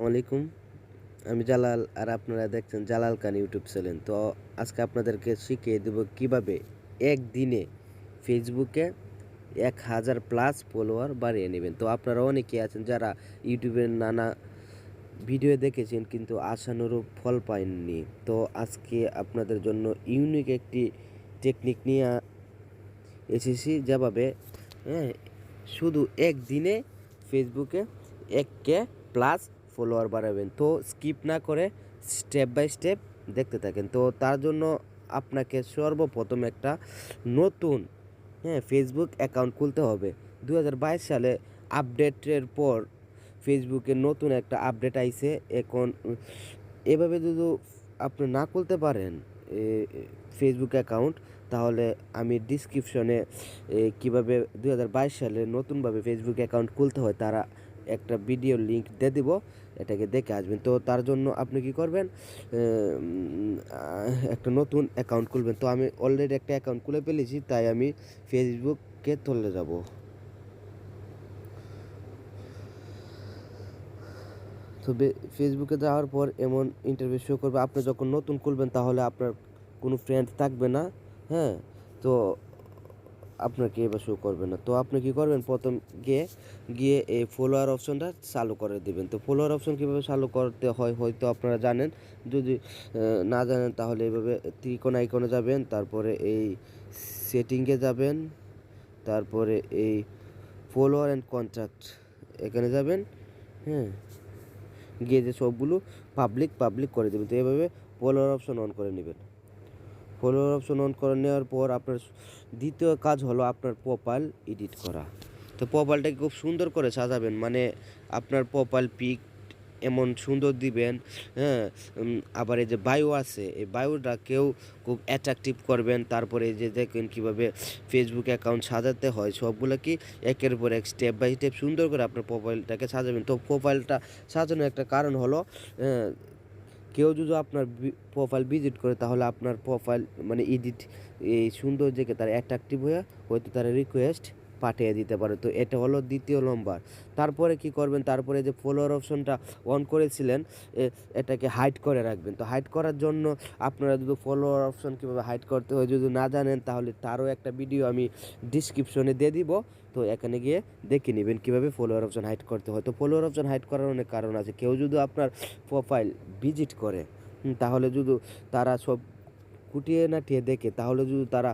আলাইকুম। আমি জালাল আর আপনারা দেখছেন জালাল খান ইউটিউব চ্যানেল। তো আজকে আপনাদেরকে শিখিয়ে দেব কিভাবে একদিনে ফেসবুকে 1000 প্লাস ফলোয়ার বাড়িয়ে নেবেন। তো আপনারা অনেকেই আছেন যারা ইউটিউবের নানা ভিডিও দেখেছেন কিন্তু আশানুরূপ ফল পাননি। তো আজকে আপনাদের জন্য ইউনিক একটি টেকনিক নিয়ে এসেছি যেভাবে হ্যাঁ শুধু একদিনে ফেসবুকে 1K প্লাস ফলোয়ার বাড়াবেন। তো স্কিপ না করে স্টেপ বাই স্টেপ দেখতে থাকেন। তো তার জন্য আপনাকে সর্বপ্রথম একটা নতুন ফেসবুক অ্যাকাউন্ট খুলতে হবে। 2022 সালে আপডেটের পর ফেসবুকে নতুন একটা আপডেট আইছে। এখন এভাবে যদি আপনি না খুলতে পারেন ফেসবুক অ্যাকাউন্ট, তাহলে আমি ডিসক্রিপশনে কীভাবে 2022 সালে নতুনভাবে ফেসবুক অ্যাকাউন্ট খুলতে হয় তারা একটা ভিডিও লিঙ্ক দিয়ে দিব, এটাকে দেখে আসবেন। তো তার জন্য আপনি কি করবেন, একটা নতুন অ্যাকাউন্ট খুলবেন। তো আমি অলরেডি একটা অ্যাকাউন্ট খুলে ফেলেছি, তাই আমি ফেসবুককে চলে যাব। তো ফেসবুকে যাওয়ার পর এমন ইন্টারভিউ শো করবে। আপনি যখন নতুন খুলবেন তাহলে আপনার কোনো ফ্রেন্ড থাকবে না। হ্যাঁ, তো আপনাকে এবার শো করবে না। তো আপনি কি করবেন, প্রথম গিয়ে গিয়ে এই ফলোয়ার অপশনটা চালু করে দেবেন। তো ফলোয়ার অপশন কীভাবে চালু করতে হয় হয়তো আপনারা জানেন, যদি না জানেন তাহলে এইভাবে ত্রিকোণ আইকনে যাবেন, তারপরে এই সেটিংয়ে যাবেন, তারপরে এই ফলোয়ার অ্যান্ড কন্ট্যাক্ট এখানে যাবেন। হ্যাঁ, গিয়ে যে সবগুলো পাবলিক করে দেবেন। তো এভাবে ফলোয়ার অপশন অন করে নেবেন। ফলোয়ার অপশন অন করে নেওয়ার পর আপনার দ্বিতীয় কাজ হলো আপনার প্রোফাইল এডিট করা। তো প্রোফাইলটাকে খুব সুন্দর করে সাজাবেন, মানে আপনার প্রোফাইল পিক এমন সুন্দর দিবেন। হ্যাঁ, আবার এই যে বায়ো আছে, এই বায়োটাকেও খুব অ্যাট্রাকটিভ করবেন। তারপরে এই যে দেখেন কীভাবে ফেসবুক অ্যাকাউন্ট সাজাতে হয়, সবগুলো কি একের পর এক স্টেপ বাই স্টেপ সুন্দর করে আপনার প্রোফাইলটাকে সাজাবেন। তো প্রোফাইলটা সাজানোর একটা কারণ হলো, কেউ যদি আপনার প্রোফাইল ভিজিট করে তাহলে আপনার প্রোফাইল মানে এডিট এই সুন্দর দেখে তার অ্যাট্রাকটিভ হয়ে হয়তো তার রিকোয়েস্ট পাঠিয়ে দিতে পারে। তো এটা হলো দ্বিতীয় নম্বর। তারপরে কি করবেন, তারপরে যে ফলোয়ার অপশনটা অন করেছিলেন এটাকে হাইড করে রাখবেন। তো হাইড করার জন্য আপনারা যদি ফলোয়ার অপশন কীভাবে হাইড করতে হয় যদি না জানেন, তাহলে তারও একটা ভিডিও আমি ডিসক্রিপশনে দিয়ে দিব। তো এখানে গিয়ে দেখে নেবেন কীভাবে ফলোয়ার অপশন হাইড করতে হয়। তো ফলোয়ার অপশন হাইড করার অনেক কারণ আছে। কেউ যদি আপনার প্রোফাইল ভিজিট করে তাহলে যদি তারা সব খুঁটিয়ে নাটিয়ে দেখে, তাহলে যদি তারা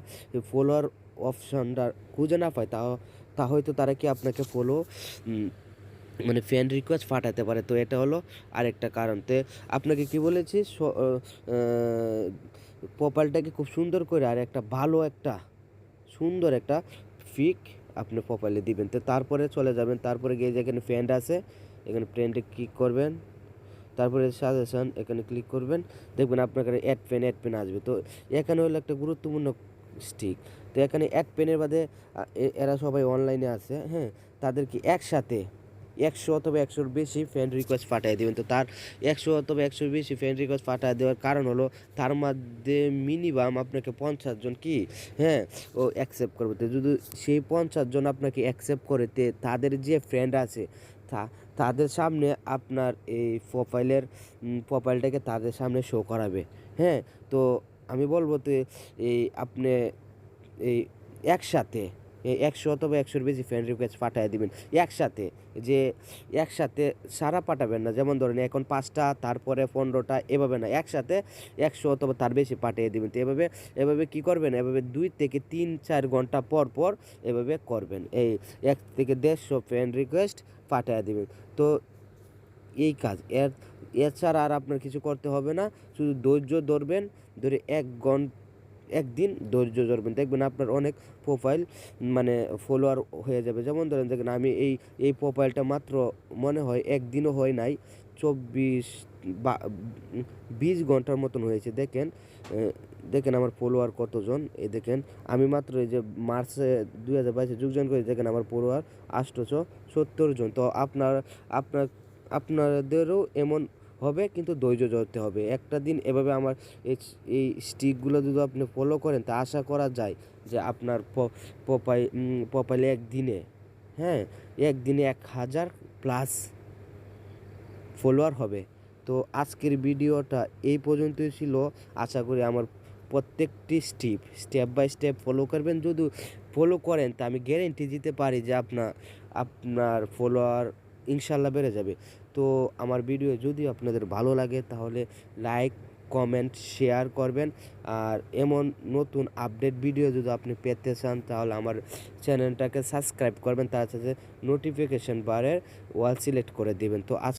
ফলোয়ার অপশনটা খুঁজে না পায় তা হয়তো তারা কি আপনাকে ফলো মানে ফ্রেন্ড রিকোয়েস্ট পাঠাতে পারে। তো এটা হলো আরেকটা কারণ। তো আপনাকে কি বলেছি, প্রোফাইলটাকে খুব সুন্দর করে আর একটা ভালো একটা সুন্দর একটা ফিক আপনি প্রোফাইলে দিবেন। তো তারপরে চলে যাবেন, তারপরে গিয়ে যেখানে ফ্রেন্ড আছে এখানে ফ্রেন্ডে ক্লিক করবেন, তারপরে সাজেশন এখানে ক্লিক করবেন, দেখবেন আপনার কাছে অ্যাড পেন আসবে। তো এখানে হলো একটা গুরুত্বপূর্ণ স্টিক। তো এখানে অ্যাড পেনের বাদে এরা সবাই অনলাইনে আছে, হ্যাঁ, তাদেরকে একসাথে 100 অথবা 100-র বেশি ফ্রেন্ড রিকোয়েস্ট পাঠিয়ে দেবেন। তো তার 100 অথবা 100-র বেশি ফ্রেন্ড রিকোয়েস্ট পাঠিয়ে দেওয়ার কারণ হলো তার মধ্যে মিনিমাম আপনাকে 50 জন কি ও অ্যাকসেপ্ট করবে। তো যদি সেই 50 জন আপনাকে অ্যাকসেপ্ট করে তাদের যে ফ্রেন্ড আছে তাদের সামনে আপনার এই প্রোফাইলটাকে তাদের সামনে শো করাবে। হ্যাঁ, তো আমি বলবো তো এই আপনি এই একসাথে 100 অথবা 100-র বেশি ফ্রেন্ড রিকোয়েস্ট পাঠিয়ে দিবেন একসাথে। যে একসাথে সারা পাঠাবেন না, যেমন ধরেন এখন 5টা তারপরে 15টা, এভাবে না, একসাথে 100 অথবা তার বেশি পাঠিয়ে দিবেন। তো এভাবে কি করবেন, এভাবে 2 থেকে 3-4 ঘন্টা পর পর এভাবে করবেন। এই 1 থেকে 150 ফ্রেন্ড রিকোয়েস্ট পাঠিয়ে দিবেন। তো এই কাজ এছাড়া আর আপনার কিছু করতে হবে না, শুধু ধৈর্য ধরবেন, ধরে একদিন ধৈর্য ধরবেন, দেখবেন আপনার অনেক প্রোফাইল মানে ফলোয়ার হয়ে যাবে। যেমন ধরেন দেখেন আমি এই প্রোফাইলটা মাত্র মনে হয় একদিনও হয় নাই, 20 ঘন্টার মতন হয়েছে। দেখেন আমার ফলোয়ার কতজন, এই দেখেন আমি মাত্র এই যে মার্চে 2022-এ যোগদান করি, দেখেন আমার ফলোয়ার 870 জন। তো আপনার আপনাদেরও এমন হবে, কিন্তু ধৈর্য ধরতে হবে। একটা দিন এভাবে আমার এই স্টিকগুলো যদি আপনি ফলো করেন তা আশা করা যায় যে আপনার প্রোফাইলে একদিনে 1000 প্লাস ফলোয়ার হবে। তো আজকের ভিডিওটা এই পর্যন্তই ছিল। আশা করি আমার প্রত্যেকটি স্টেপ বাই স্টেপ ফলো করবেন। যদি ফলো করেন তা আমি গ্যারেন্টি দিতে পারি যে আপনার ফলোয়ার ইনশাল্লাহ বেড়ে যাবে। তো আমার ভিডিও যদি আপনাদের ভালো লাগে তাহলে লাইক, কমেন্ট, শেয়ার করবেন। আর এমন নতুন আপডেট ভিডিও যদি আপনি পেতে চান তাহলে আমার চ্যানেলটাকে সাবস্ক্রাইব করবেন, তার সাথে নোটিফিকেশন বারের ওয়াল সিলেক্ট করে দিবেন। তো